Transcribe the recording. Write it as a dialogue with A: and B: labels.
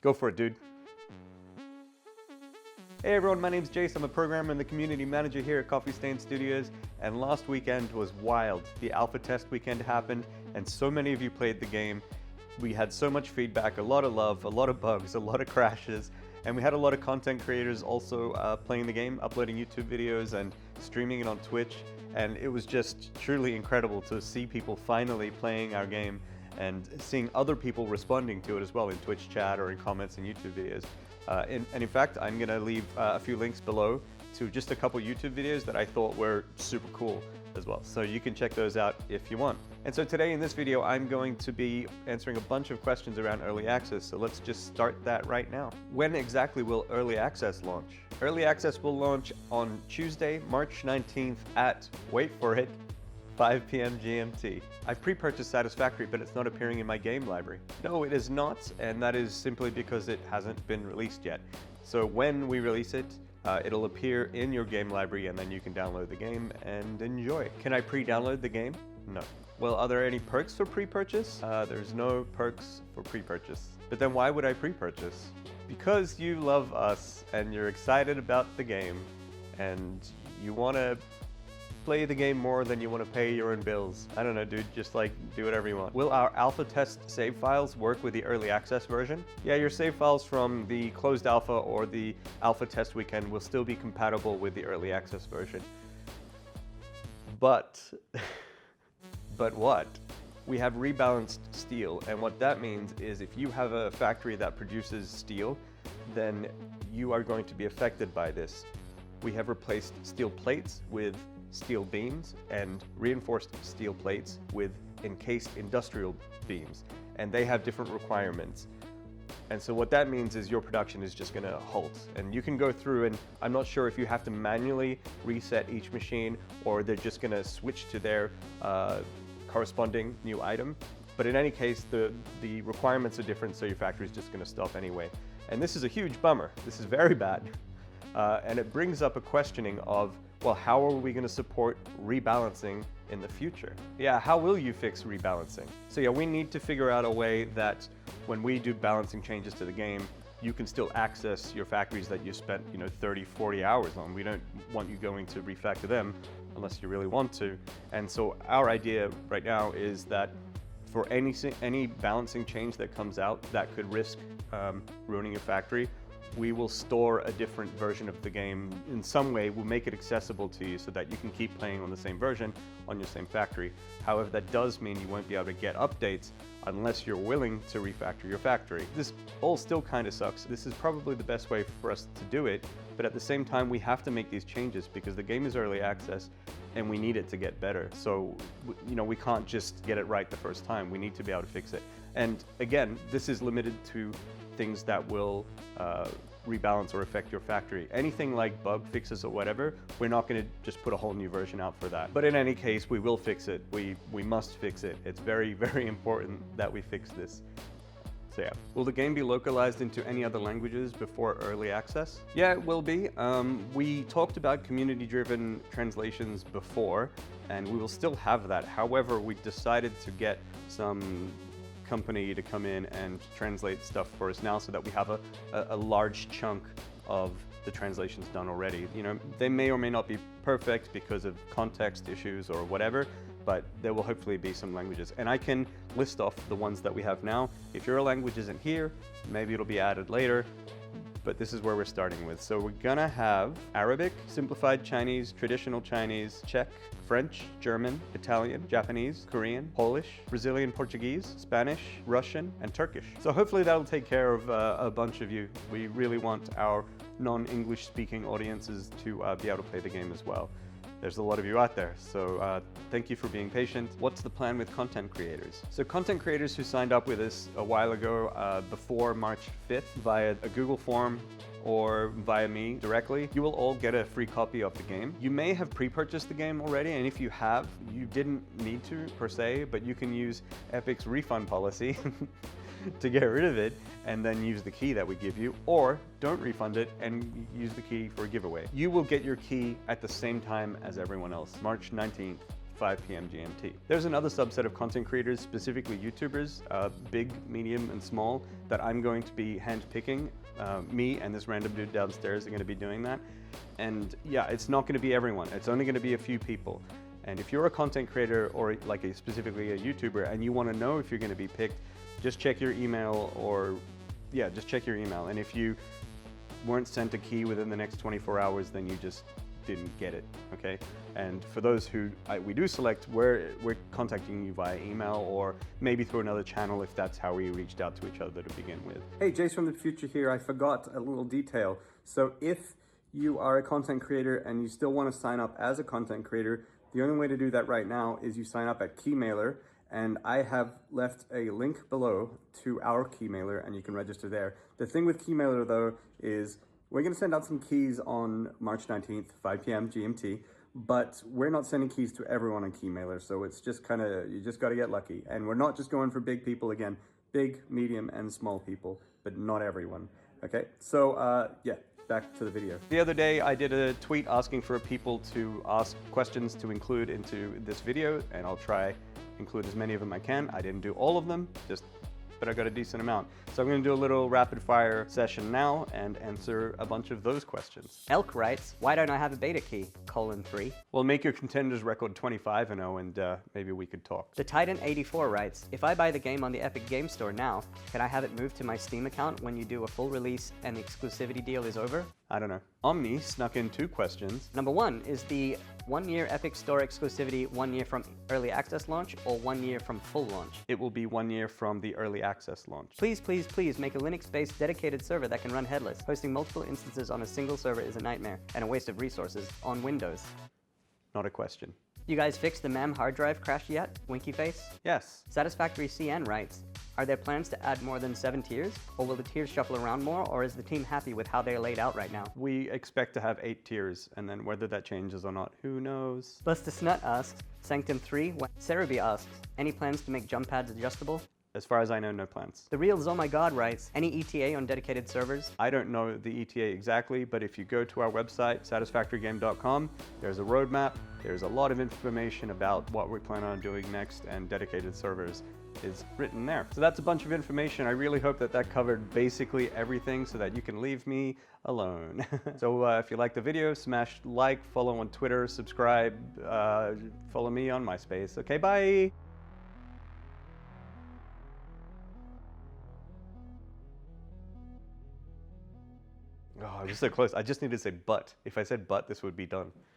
A: Go for it, dude. Hey everyone, my name's Jace. I'm a programmer and the community manager here at Coffee Stain Studios, and last weekend was wild. The alpha test weekend happened, and so many of you played the game. We had so much feedback, a lot of love, a lot of bugs, a lot of crashes, and we had a lot of content creators also playing the game, uploading YouTube videos and streaming it on Twitch, and it was just truly incredible to see people finally playing our game and seeing other people responding to it as well in Twitch chat or in comments in YouTube videos. And in fact, I'm going to leave a few links below to just a couple YouTube videos that I thought were super cool as well. So you can check those out if you want. And so today in this video, I'm going to be answering a bunch of questions around early access. So let's just start that right now. When exactly will early access launch? Early access will launch on Tuesday, March 19th at, wait for it, 5 p.m. GMT. I've pre-purchased Satisfactory, but it's not appearing in my game library. No, it is not, and that is simply because it hasn't been released yet. So when we release it, it'll appear in your game library, and then you can download the game and enjoy. Can I pre-download the game? No. Well, are there any perks for pre-purchase? There's no perks for pre-purchase. But then why would I pre-purchase? Because you love us, and you're excited about the game, and you want to play the game more than you want to pay your own bills. I don't know, dude, just like do whatever you want. Will our alpha test save files work with the early access version? Yeah, your save files from the closed alpha or the alpha test weekend will still be compatible with the early access version. But, but what? We have rebalanced steel, and what that means is if you have a factory that produces steel, then you are going to be affected by this. We have replaced steel plates with steel beams and reinforced steel plates with encased industrial beams, and they have different requirements. And so what that means is your production is just going to halt, and you can go through, and I'm not sure if you have to manually reset each machine or they're just going to switch to their corresponding new item, but in any case the requirements are different, so your factory is just going to stop anyway. And this is a huge bummer. This is very bad, and it brings up a questioning of, well, how are we going to support rebalancing in the future? Yeah, how will you fix rebalancing? So yeah, we need to figure out a way that when we do balancing changes to the game, you can still access your factories that you spent, 30, 40 hours on. We don't want you going to refactor them unless you really want to. And so our idea right now is that for any balancing change that comes out that could risk ruining your factory, we will store a different version of the game in some way. We'll make it accessible to you so that you can keep playing on the same version on your same factory. However, that does mean you won't be able to get updates unless you're willing to refactor your factory. This all still kind of sucks. This is probably the best way for us to do it, but at the same time, we have to make these changes because the game is early access and we need it to get better. So, we can't just get it right the first time. We need to be able to fix it. And again, this is limited to things that will rebalance or affect your factory. Anything like bug fixes or whatever, we're not going to just put a whole new version out for that. But in any case, we will fix it. We must fix it. It's very, very important that we fix this. So yeah. Will the game be localized into any other languages before early access? Yeah, it will be. We talked about community-driven translations before, and we will still have that. However, we decided to get some company to come in and translate stuff for us now so that we have a large chunk of the translations done already. They may or may not be perfect because of context issues or whatever, but there will hopefully be some languages. And I can list off the ones that we have now. If your language isn't here, maybe it'll be added later, but this is where we're starting with. So we're gonna have Arabic, Simplified Chinese, Traditional Chinese, Czech, French, German, Italian, Japanese, Korean, Polish, Brazilian Portuguese, Spanish, Russian, and Turkish. So hopefully that'll take care of a bunch of you. We really want our non-English speaking audiences to be able to play the game as well. There's a lot of you out there, so thank you for being patient. What's the plan with content creators? So content creators who signed up with us a while ago before March 5th via a Google form or via me directly, you will all get a free copy of the game. You may have pre-purchased the game already, and if you have, you didn't need to per se, but you can use Epic's refund policy to get rid of it and then use the key that we give you, or don't refund it and use the key for a giveaway. You will get your key at the same time as everyone else, March 19th. 5 p.m. GMT. There's another subset of content creators, specifically YouTubers, big, medium, and small, that I'm going to be handpicking. Me and this random dude downstairs are going to be doing that. And yeah, it's not going to be everyone. It's only going to be a few people. And if you're a content creator or like specifically a YouTuber and you want to know if you're going to be picked, just check your email just check your email. And if you weren't sent a key within the next 24 hours, then you just didn't get it, okay? And for those who we do select, we're contacting you via email or maybe through another channel if that's how we reached out to each other to begin with. Hey, Jace from the future here. I forgot a little detail. So if you are a content creator and you still want to sign up as a content creator, the only way to do that right now is you sign up at Keymailer, and I have left a link below to our Keymailer and you can register there. The thing with Keymailer though is we're going to send out some keys on March 19th, 5 p.m. GMT, but we're not sending keys to everyone on Keymailer, so it's just kind of, you just got to get lucky. And we're not just going for big people again, big, medium, and small people, but not everyone, okay? So, yeah. Back to the video. The other day I did a tweet asking for people to ask questions to include into this video, and I'll try include as many of them I can. I didn't do all of them, but I got a decent amount. So I'm going to do a little rapid fire session now and answer a bunch of those questions.
B: Elk writes, why don't I have a beta key? :3.
A: Well, make your contenders record 25-0 and maybe we could talk.
B: The Titan84 writes, if I buy the game on the Epic Game Store now, can I have it moved to my Steam account when you do a full release and the exclusivity deal is over?
A: I don't know. Omni snuck in 2 questions.
B: Number 1, is the 1-year Epic Store exclusivity 1 year from early access launch or 1 year from full launch?
A: It will be 1 year from the early access launch.
B: Please, please, please make a Linux-based dedicated server that can run headless. Hosting multiple instances on a single server is a nightmare and a waste of resources on Windows.
A: Not a question.
B: You guys fixed the MAM hard drive crash yet? Winky face?
A: Yes.
B: Satisfactory CN writes, are there plans to add more than 7 tiers? Or will the tiers shuffle around more, or is the team happy with how they're laid out right now?
A: We expect to have 8 tiers, and then whether that changes or not, who knows?
B: Buster Snut asks, Sanctum 3, Cerebi asks, any plans to make jump pads adjustable?
A: As far as I know, no plans.
B: The Real Oh My God writes, any ETA on dedicated servers?
A: I don't know the ETA exactly, but if you go to our website, satisfactorygame.com, there's a roadmap, there's a lot of information about what we plan on doing next, and dedicated servers is written there. So that's a bunch of information. I really hope that that covered basically everything so that you can leave me alone. So if you like the video, smash like, follow on Twitter, subscribe, follow me on MySpace. Okay, bye! Oh, I was so close. I just needed to say but. If I said but, this would be done.